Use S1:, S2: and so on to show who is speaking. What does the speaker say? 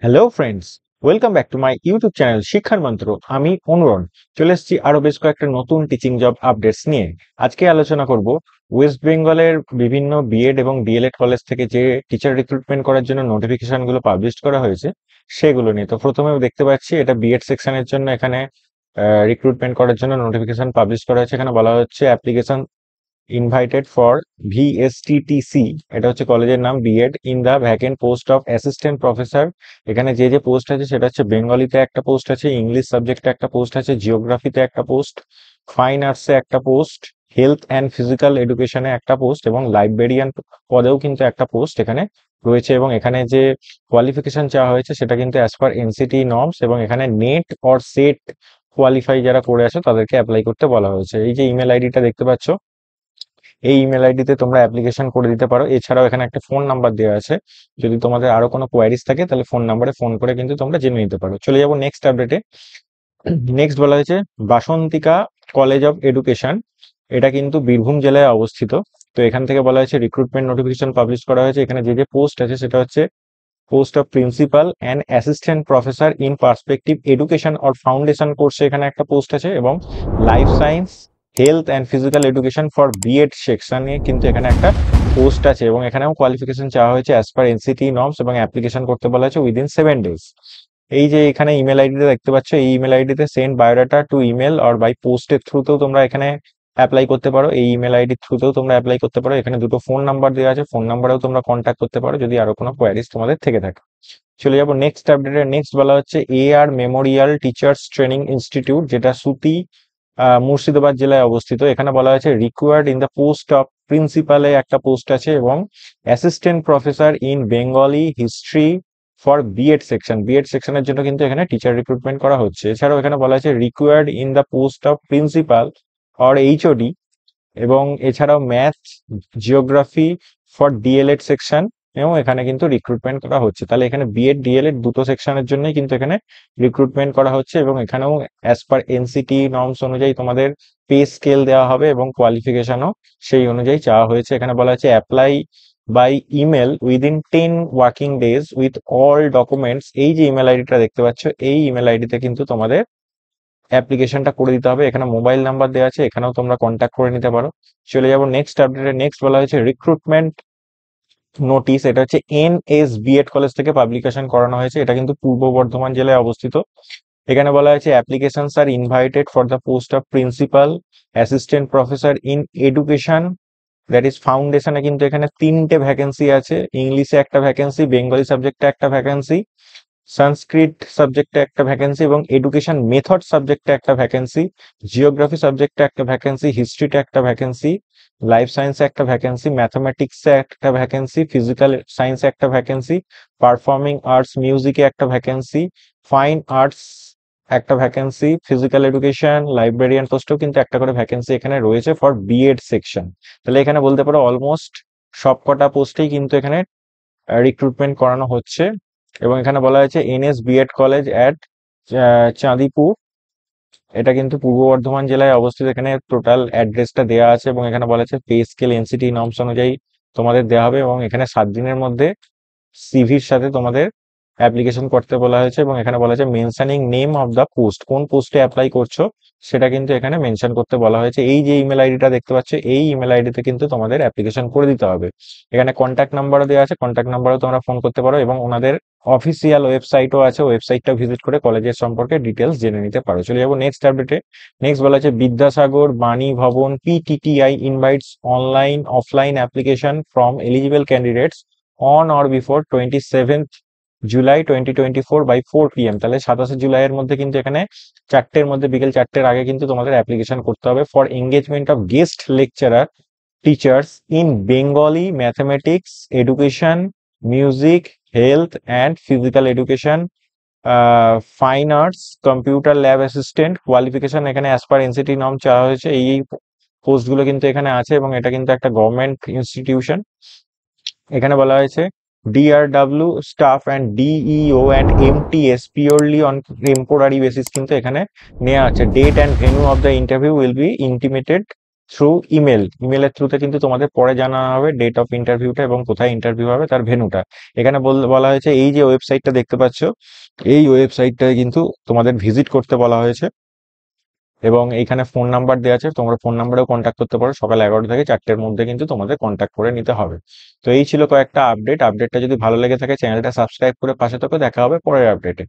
S1: Hello friends, welcome back to my YouTube channel শিক্ষার মন্ত্র। আমি অনুরণ চলে এসেছি আরো বেশ কয়েকটা নতুন টিচিং জব আপডেটস নিয়ে। আজকে আলোচনা করব ওয়েস্ট বেঙ্গলের বিভিন্ন বিএড এবং ডিএলএড কলেজ থেকে যে টিচার রিক্রুটমেন্ট করার জন্য নোটিফিকেশনগুলো পাবলিশ করা হয়েছে সেগুলো নিয়ে। তো প্রথমে দেখতে পাচ্ছি এটা বিএড সেকশনের জন্য এখানে রিক্রুটমেন্ট করার জন্য নোটিফিকেশন পাবলিশ করা হয়েছে। এখানে বলা হচ্ছে অ্যাপ্লিকেশন ইনভাইটেড ফর ভিএসটিটিসি, এটা হচ্ছে কলেজের নাম, BEd in the vacant post of assistant professor. এখানে যে যে পোস্ট আছে সেটা হচ্ছে বেঙ্গলিতে একটা পোস্ট আছে, ইংলিশ সাবজেক্টে একটা পোস্ট আছে, জিওগ্রাফিতে একটা পোস্ট, ফাইন আর্টসে একটা পোস্ট, হেলথ অ্যান্ড ফিজিক্যাল এডুকেশনে একটা পোস্ট এবং লাইব্রেরিয়ান পদেও কিন্তু একটা পোস্ট এখানে রয়েছে। এবং এখানে যে কোয়ালিফিকেশন চাওয়া হয়েছে সেটা কিন্তু অ্যাজ পার এনসিটি নর্মস, এবং এখানে নেট অর সেট কোয়ালিফাই যারা করে আছে তাদেরকে অ্যাপ্লাই করতে বলা হয়েছে। এই যে ইমেল আইডিটা দেখতে পাচ্ছ, এই ইমেল আইডিতে তোমরা অ্যাপ্লিকেশন করে দিতে পারো। এছাড়াও এখানে একটা ফোন নাম্বার দেওয়া আছে, যদি তোমাদের আরো কোনো কোয়ারিজ থাকে তাহলে ফোন নাম্বারে ফোন করে কিন্তু তোমরা জেনে নিতে পারো। চলে যাবো নেক্সট আপডেটে। নেক্সট বলা হয়েছে বাসন্তিকা কলেজ অফ এডুকেশন, এটা কিন্তু বীরভূম জেলায় অবস্থিত। তো এখান থেকে বলা হয়েছে রিক্রুটমেন্ট নোটিফিকেশন পাবলিশ করা হয়েছে। এখানে যে যে পোস্ট আছে সেটা হচ্ছে post of principal and assistant professor in perspective education or foundation কোর্সে এখানে একটা পোস্ট আছে, এবং life science health and physical education for BEd সেকশনে কিন্তু এখানে একটা পোস্ট আছে, এবং এখানেও কোয়ালিফিকেশন চাওয়া হয়েছে অ্যাজ পার এনসিটি নর্মস, এবং অ্যাপ্লিকেশন করতে বলা হয়েছে উইদিন 7 days। এই যে এখানে ইমেল আইডিতে দেখতে পাচ্ছ, এই ইমেল আইডিতে send biodata to email or by পোস্টের থ্রুতেও তোমরা এখানে অ্যাপ্লাই করতে পারো। এই ইমেল আইডির থ্রুতেও তোমরা অ্যাপ্লাই করতে পারো। এখানে দুটো ফোন নাম্বার দেওয়া আছে, ফোন নাম্বারেও তোমরা কন্ট্যাক্ট করতে পারো যদি আরো কোনো কোয়ারিজ তোমাদের থেকে থাকে। চলে যাবো নেক্সট আপডেটে। নেক্সট বলা হচ্ছে AR memorial teachers training institute, যেটা সুতি মুর্শিদাবাদ জেলায় অবস্থিত। এখানে বলা হয়েছে required in the post of প্রিন্সিপালে একটা পোস্ট আছে, এবং assistant professor in Bengali history for B Ed section, B Ed সেকশনের জন্য কিন্তু এখানে টিচার রিক্রুটমেন্ট করা হচ্ছে। এছাড়াও এখানে বলা হয়েছে required in the post of principal or HOD, এবং এছাড়াও math geography for DElEd section, এবং এখানে কিন্তু রিক্রুটমেন্ট করা হচ্ছে। তাহলে এখানে বিএড ডিএলএড দুটো সেকশনের জন্যই কিন্তু এখানে রিক্রুটমেন্ট করা হচ্ছে, এবং এখানেও অ্যাজ পার এনসিটি নর্মস অনুযায়ী তোমাদের পে স্কেল দেওয়া হবে, এবং কোয়ালিফিকেশনও সেই অনুযায়ী চাওয়া হয়েছে। এখানে বলা হচ্ছে apply by email within 10 working days with all documents. এই যে ইমেল আইডিটা দেখতে পাচ্ছ, এই ইমেল আইডিতে কিন্তু তোমাদের অ্যাপ্লিকেশনটা করে দিতে হবে। এখানে মোবাইল নাম্বার দেওয়া আছে, এখানেও তোমরা কন্ট্যাক্ট করে নিতে পারো। চলে যাবো নেক্সট আপডেটে। নেক্সট বলা হয়েছে রিক্রুটমেন্ট নোটিশ, এটা হচ্ছে NSBED কলেজ থেকে পাবলিকেশন করানো হয়েছে। এটা কিন্তু পূর্ব বর্ধমান জেলায় অবস্থিত। এখানে বলা হয়েছে applications are invited for the post of principal assistant professor in education, that is ফাউন্ডেশনে কিন্তু এখানে 3টে ভ্যাকেন্সি আছে। ইংলিশে একটা ভ্যাকেন্সি, বেঙ্গলি সাবজেক্টে একটা ভ্যাকেন্সি, সংস্কৃত সাবজেক্টে একটা ভ্যাকেন্সি, এবং এডুকেশন মেথড সাবজেক্টে একটা ভ্যাকেন্সি, জিওগ্রাফি সাবজেক্টে একটা ভ্যাকেন্সি, হিস্ট্রিতে একটা ভ্যাকেন্সি, লাইফ সায়েন্সে একটা ভ্যাকেন্সি, ম্যাথমেটিক্সে একটা ভ্যাকেন্সি, ফিজিক্যাল সায়েন্সে একটা ভ্যাকেন্সি, পারফর্মিং আর্টস মিউজিকে একটা ভ্যাকেন্সি, ফাইন আর্টস একটা ভ্যাকেন্সি, ফিজিক্যাল এডুকেশন লাইব্রেরিয়ান পোস্টেও কিন্তু একটা করে ভ্যাকেন্সি এখানে রয়েছে ফর বিএড সেকশন। তাহলে এখানে বলতে পারো অলমোস্ট সবকটা পোস্টেই কিন্তু এখানে রিক্রুটমেন্ট করানো হচ্ছে। এবং এখানে বলা হয়েছে NSBED কলেজ অ্যাট চাঁদিপুর, এটা কিন্তু পূর্ব বর্ধমান জেলায় অবস্থিত। এখানে টোটাল অ্যাড্রেসটা দেওয়া আছে, এবং এখানে বলা হচ্ছে পে স্কেল এনসিটি নর্মস অনুযায়ী তোমাদের দেওয়া হবে, এবং এখানে 7 দিনের মধ্যে সিভির সাথে তোমাদের অ্যাপ্লিকেশন করতে বলা হয়েছে। এবং এখানে বলা হয়েছে mentioning name of the post, কোন পোস্টে অ্যাপ্লাই করছো সেটা কিন্তু এখানে মেনশন করতে বলা হয়েছে। এই যে ইমেল আইডিটা দেখতে পাচ্ছ, এই ইমেল আইডিতে কিন্তু তোমাদের অ্যাপ্লিকেশন করে দিতে হবে। এখানে কন্ট্যাক্ট নাম্বারও দেওয়া আছে, কন্ট্যাক্ট নাম্বারও তোমরা ফোন করতে পারো, এবং ওনাদের অফিসিয়াল ওয়েবসাইটও আছে, ওয়েবসাইটটা ভিজিট করে কলেজের সম্পর্কে ডিটেলস জেনে নিতে পারো। চলে যাবো নেক্সট আপডেটে। নেক্সট বলা হচ্ছে Vidyasagar Bani Bhavan PTTI invites online offline application from eligible candidates on or before 27th July 2024 by 4 PM। তাহলে 27 জুলাইয়ের মধ্যে কিন্তু এখানে 4টের মধ্যে, বিকেল 4টের আগে কিন্তু তোমাদের অ্যাপ্লিকেশন করতে হবে for engagement of guest lecturer teachers in Bengali mathematics education music health and physical education, fine arts computer lab assistant. Qualification এখানে অ্যাজ পার এনসিটি নর্ম চাওয়া হয়েছে। এই পোস্টগুলো কিন্তু এখানে আছে, এবং এটা কিন্তু একটা গভর্নমেন্ট ইনস্টিটিউশন। এখানে বলা হয়েছে DRW staff and DEO and MTS purely on temporary basis কিন্তু এখানে নেওয়া আছে। Date and venue of the interview will be intimated through ইমেলের থ্রুতে কিন্তু তোমাদের পরে জানা হবে ডেট অফ ইন্টারভিউটা এবং কোথায় ইন্টারভিউ হবে তার ভেন্যুটা। এখানে বলা হয়েছে এই যে ওয়েবসাইটটা দেখতে পাচ্ছ, এই ওয়েবসাইটটায় কিন্তু তোমাদের ভিজিট করতে বলা হয়েছে এবং এইখানে ফোন নাম্বার দেওয়া আছে, তোমরা ফোন নাম্বারেও কন্ট্যাক্ট করতে পারো। সকাল 11টা থেকে 4টের মধ্যে কিন্তু তোমাদের কন্ট্যাক্ট করে নিতে হবে। তো এই ছিল কয়েকটা আপডেটটা যদি ভালো লেগে থাকে চ্যানেলটা সাবস্ক্রাইব করে পাশে থাকো। দেখা হবে পরের আপডেটে।